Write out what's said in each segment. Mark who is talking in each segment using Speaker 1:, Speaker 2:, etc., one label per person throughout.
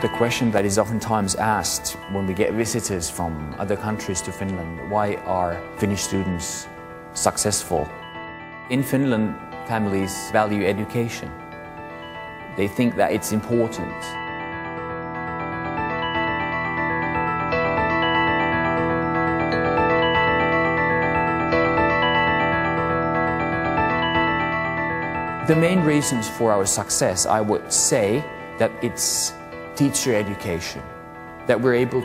Speaker 1: The question that is oftentimes asked when we get visitors from other countries to Finland, why are Finnish students successful? In Finland, families value education. They think that it's important. The main reasons for our success, I would say, that it's teacher education, that we're able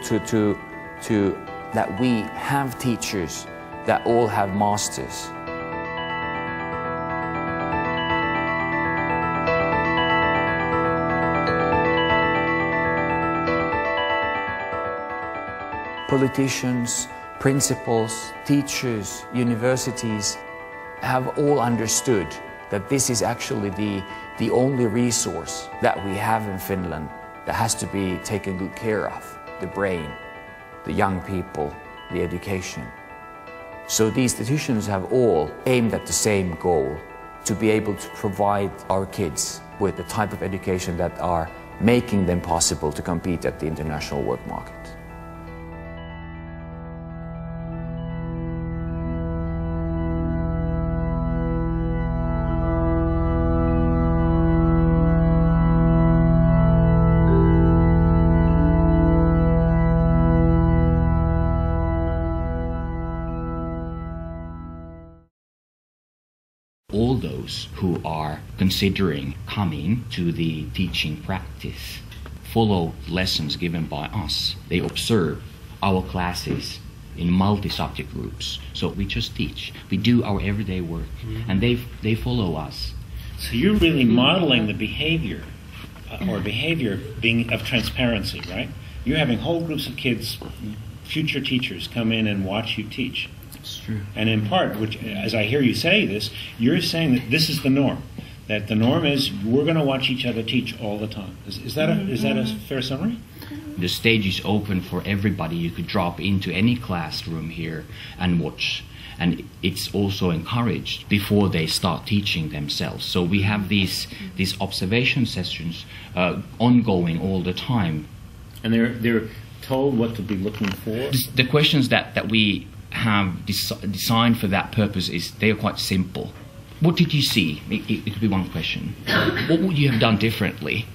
Speaker 1: that we have teachers that all have masters. Politicians, principals, teachers, universities have all understood that this is actually the only resource that we have in Finland that has to be taken good care of, the brain, the young people, the education. So these institutions have all aimed at the same goal, to be able to provide our kids with the type of education that are making them possible to compete at the international work market.
Speaker 2: All those who are considering coming to the teaching practice follow lessons given by us. They observe our classes in multi-subject groups. So we just teach. We do our everyday work, and they follow us.
Speaker 3: So you're really modeling the behavior, or behavior being of transparency, right? You're having whole groups of kids, future teachers, come in and watch you teach.
Speaker 2: It's true.
Speaker 3: And in part, which, as I hear you say this, you're saying that this is the norm. That the norm is we're going to watch each other teach all the time. Is that a fair summary?
Speaker 2: The stage is open for everybody. You could drop into any classroom here and watch. And it's also encouraged before they start teaching themselves. So we have these observation sessions ongoing all the time.
Speaker 3: And they're told what to be looking for?
Speaker 2: The questions that we have designed for that purpose they are quite simple. What did you see? It could be one question. What would you have done differently?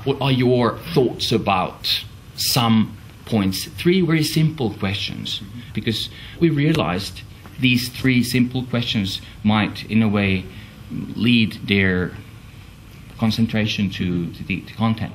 Speaker 2: What are your thoughts about some points? 3 very simple questions, because we realized these 3 simple questions might, in a way, lead their concentration to the content.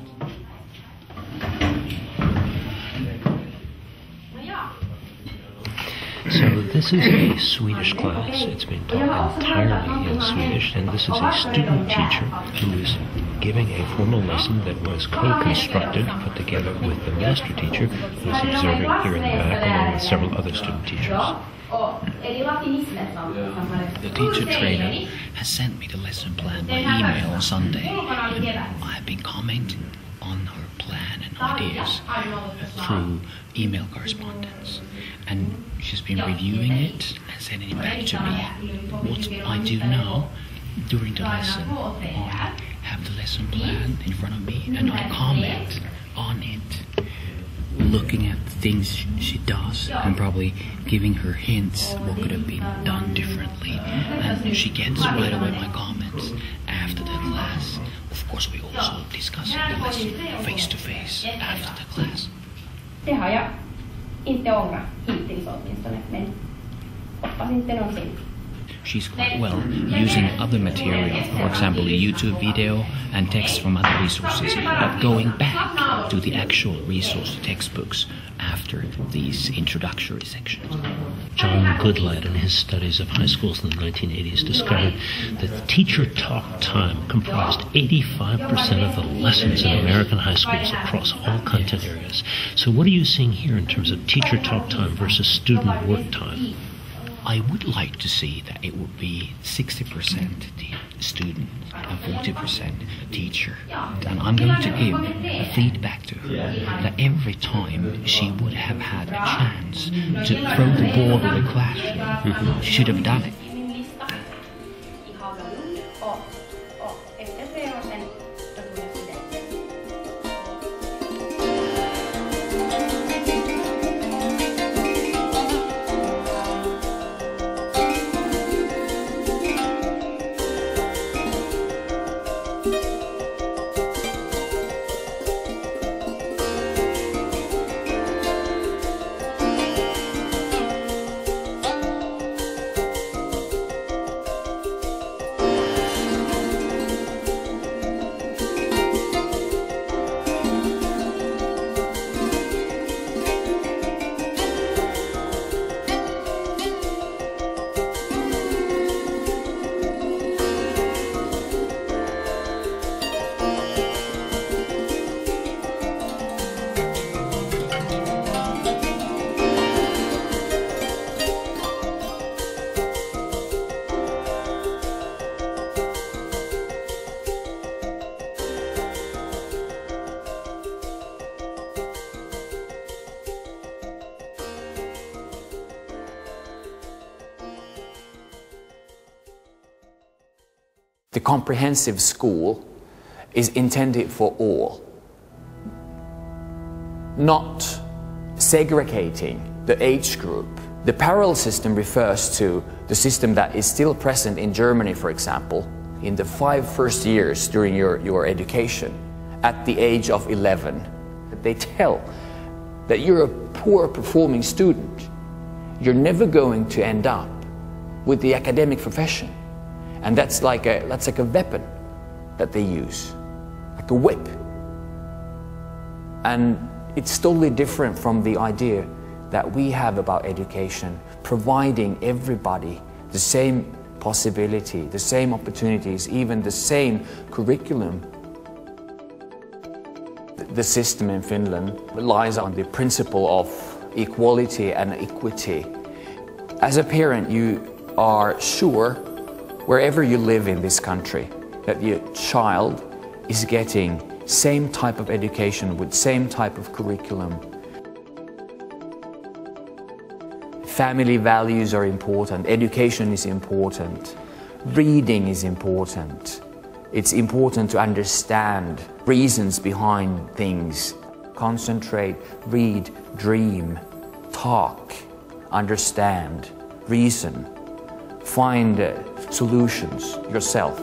Speaker 4: So this is a Swedish class. It's been taught entirely in Swedish, and this is a student teacher who is giving a formal lesson that was co-constructed, put together with the master teacher, who is observing here in the back, along with several other student teachers.
Speaker 2: The teacher trainer has sent me the lesson plan by email on Sunday, and I've been commenting on her plan and ideas through email correspondence, and she's been reviewing it and sending it back to me. What I do now during the lesson, I have the lesson plan in front of me and I comment on it, looking at the things she does and probably giving her hints what could have been done differently, and she gets right away my comments after the class. Of course, we also discuss the lesson face to face after the class.
Speaker 5: Det har jag inte ångrat hittills åtminstone, men hoppas inte någonsin.
Speaker 2: She's quite well using other material, for example a YouTube video and text from other resources, but going back to the actual resource textbooks after these introductory sections.
Speaker 4: John Goodlad, in his studies of high schools in the 1980s, discovered that teacher talk time comprised 85% of the lessons in American high schools across all content areas. So what are you seeing here in terms of teacher talk time versus student work time?
Speaker 2: I would like to see that it would be 60% the student and 40% teacher. And I'm going to give a feedback to her that every time she would have had a chance to throw the ball in the classroom, she should have done it.
Speaker 1: the comprehensive school is intended for all, not segregating the age group. The parallel system refers to the system that is still present in Germany, for example, in the 5 first years during your education. At the age of 11, they tell that you're a poor performing student. You're never going to end up with the academic profession. And that's like a weapon that they use, like a whip. And it's totally different from the idea that we have about education, providing everybody the same possibility, the same opportunities, even the same curriculum. The system in Finland relies on the principle of equality and equity. As a parent, you are sure, wherever you live in this country, that your child is getting same type of education with same type of curriculum. Family values are important, education is important, reading is important. It's important to understand reasons behind things. Concentrate, read, dream, talk, understand, reason, find solutions yourself.